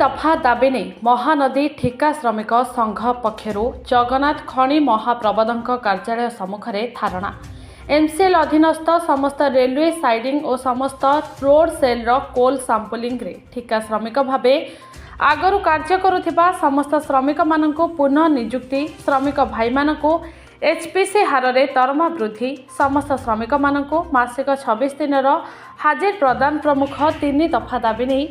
दफा दाबी नहीं महानदी ठिका श्रमिक संघ पक्षर जगन्नाथ खनि महाप्रबंधक कार्यालय सम्मुखें धारणा। एमसीएल अधीनस्थ समस्त रेलवे साइडिंग और समस्त रोड सेल कोल सांपलिंग रे ठिका श्रमिक भावे आगरू कार्य करुथिबा समस्त श्रमिक मानक पुनः नियुक्ति श्रमिक भाई मानक एचपीसी हार में दरमा वृद्धि समस्त श्रमिक मानक मासिक 26 दिन हाजिर प्रदान प्रमुख 3 दफा दाबी नहीं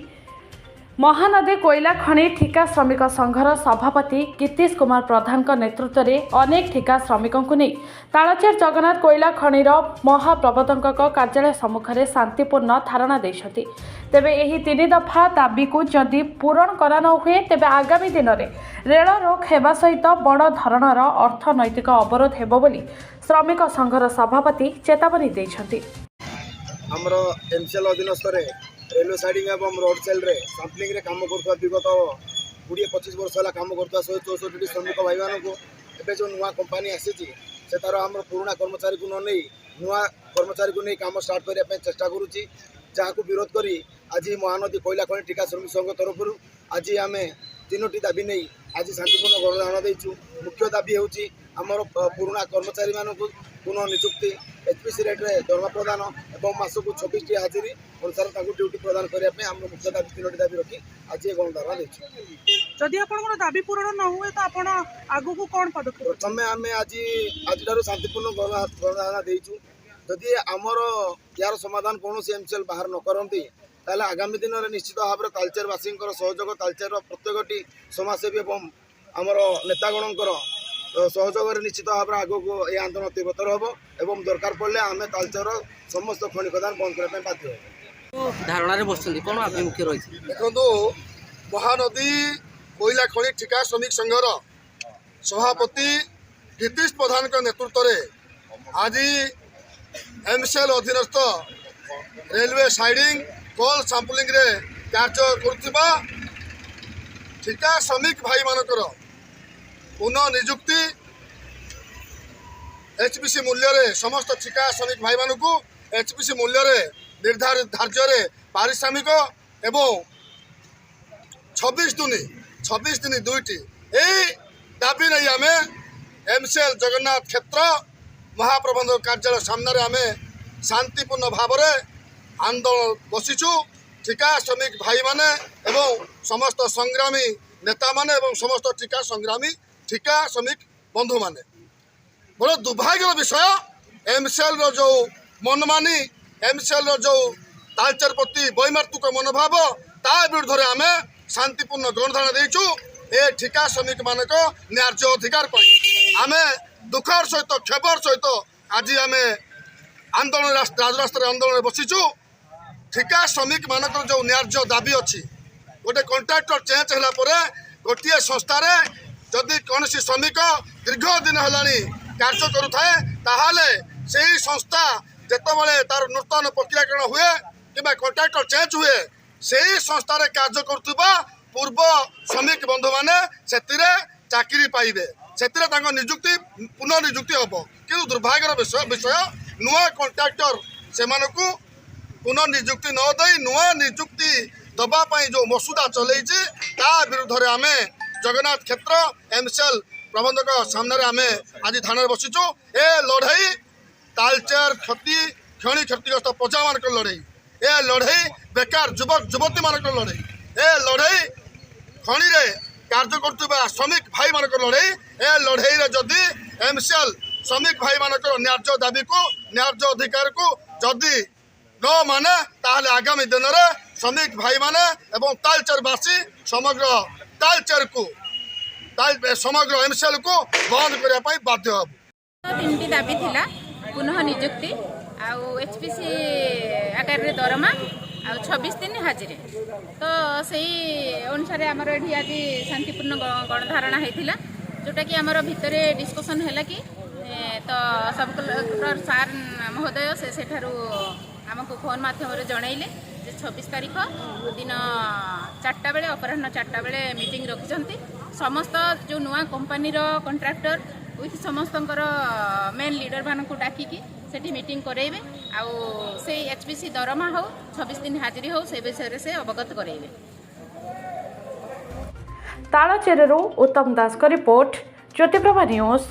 महानदी कोयला खनि ठिका श्रमिक संघर सभापति कीर्तिश कुमार प्रधान नेतृत्व में अनेक ठिका श्रमिकों को नहीं तालचेर जगन्नाथ कोयला खनिर महाप्रबंधक कार्यालय सम्मुखें शांतिपूर्ण धारणा देते। तेबे यही 3 दफा दाबी को जदि पूरण करा न हुए तेबे आगामी दिन में रेल रोक हेबा सहित बड़ धरणर अर्थनैतिक अवरोध हेबो बोली श्रमिक संघर सभापति चेतावनी देछंती। हमरो एमसीएल अधीनस्थ रेलवे साइडिंग एवं रोड सेल रे सांपलिंग रे काम करता विगत 20-25 वर्ष है काम करता 164 श्रमिक भाई मान को एवं जो नुआ कंपनी आसी से तार आम पुराणा कर्मचारी को नहीं नुआ कर्मचारी को नहीं काम स्टार्ट करने चेष्टा करुच्ची जहाँ को विरोध करी आज महानदी कोयला खनि ठिका श्रमिक संघ तरफ आज आम 3टी दाबी नहीं आज शांतिपूर्ण गणधारण देचु। मुख्य दाबी होची आमर पुराणा कर्मचारी मानक पुनः नियुक्ति एचपीसी रेट रे दरमा प्रदान एवं मासक 26टी हाजिरी अनुसार ड्यूटी प्रदान करने आम मुख्य दाबी 3टी दाबी रखी आज ये गणधारण देचु। जदि आपन दाबी पूरण न हुए तो आपण आगु को कोन पदक्षेप प्रथम आम आज शांतिपूर्ण गणधारण देचु। जदि आमर यार समाधान कौन एमसीएल बाहर न करती ताले आगामी दिन में निश्चित भाव में तालचेरवासी सहयोग तालचेर प्रत्येकटी समाजसेवी एवं आमर नेतागणकर सहयोग निश्चित भाव में आग को यह आंदोलन तीव्रतर हम एवं दरकार पड़े आम तालचेर समस्त खनि खदान बंद करने बाध्य धारणा बस कौन आभिमुख्य रही देखो महानदी कोयला खनि ठिका श्रमिक संघर सभापति कीर्तिश प्रधान नेतृत्व में आज एमसीएल अधीनस्थ रेलवे साइडिंग कोल सांपलिंग रे कार्य करुवा ठिका श्रमिक भाई मानकर पुनः नियुक्ति एचपीसी मूल्य रे समस्त ठिका श्रमिक भाई मानक एचपीसी मूल्य रे निर्धारित धार्य पारिश्रमिक एवं 26 दिन 2टी यही दाबी नहीं आम एमसीएल जगन्नाथ क्षेत्र महाप्रबंधक कार्यालय सामने आम शांतिपूर्ण भाव में आंदोलन बसीचु। ठिका श्रमिक भाई माने एवं समस्त संग्रामी नेता माने एवं समस्त ठिका संग्रामी ठिका श्रमिक बंधु माने बड़ दुर्भाग्य विषय एमसीएल जो मनमानी एमसीएल जो तालचेर प्रति वैमार्तिक मनोभाव ता विरुद्ध में आम शांतिपूर्ण गणधारण देचु। ए ठिका श्रमिक मानक न्याय्य अधिकार आम दुखर सहित क्षोभर सहित आज आम आंदोलन राजरास्तार आंदोलन बसीचु। ठिका श्रमिक मानक जो न्याय्य दाबी अच्छी गोटे कंट्राक्टर चेंज है गोटे संस्थार जदि कौन श्रमिक दीर्घ दिन है कार्य करुए ताहले से संस्था जितेबाला तार नूतन प्रक्रियाकरण हुए कि कंट्राक्टर चेंज हुए से संस्थार कार्य करुवा पूर्व श्रमिक बंधु मैंने से चाकरी पाइबे से निजुक्ति पुनः निजुक्ति हम कि दुर्भाग्यर विषय नुआ कंट्राक्टर से पुनः निजुक्ति न दे नुआ निजुक्ति दवाई जो मसुदा चलई विरुद्ध में आम जगन्नाथ क्षेत्र एमसीएल प्रबंधक सामने आम आज थाना बसीचु। ए लड़ई तालचेर खनि क्षतिग्रस्त प्रजा मान लड़ई ए लड़ई बेकार युवक युवती मान लड़ई ए लड़ई खनि रे कार्य कर श्रमिक भाई मान लड़ई ए लड़ई जदि एमसीएल श्रमिक भाई मान न्याय्य दाबी को न्याय्य अधिकार को जदि न माने ताहले आगामी दिन में श्रमिक भाई माने एवं तालचेरवासी समग्र तालचेर को समग्र एमसीएल को बंद करने बाध्य हम। 3टी दाबी थिला पुनः नियुक्ति एचपीसी आकार रे दरमा 26 दिन हाजिरी तो से अनुसार आमर ये आज शांतिपूर्ण गणधारणा होता जोटा कि आमर भितर डिस्कसन है कि तो सब कलेक्टर सार महोदय से आमको फोन माध्यम जनइले 26 तारीख दिन 4टा बेले अपराह्न 4टा बेले मीटिंग रखिंट समस्त जो नुआ कंपनी कंट्राक्टर विथ समस्त मेन लीडर मान को डाकिकी सेठी मीटिंग करेबे आउ से एचपीसी दरमा हो 26 दिन हाजिरी हो से विषय से अवगत करेबे। तालचेरु उत्तम दास का रिपोर्ट ज्योतिप्रभा न्यूज।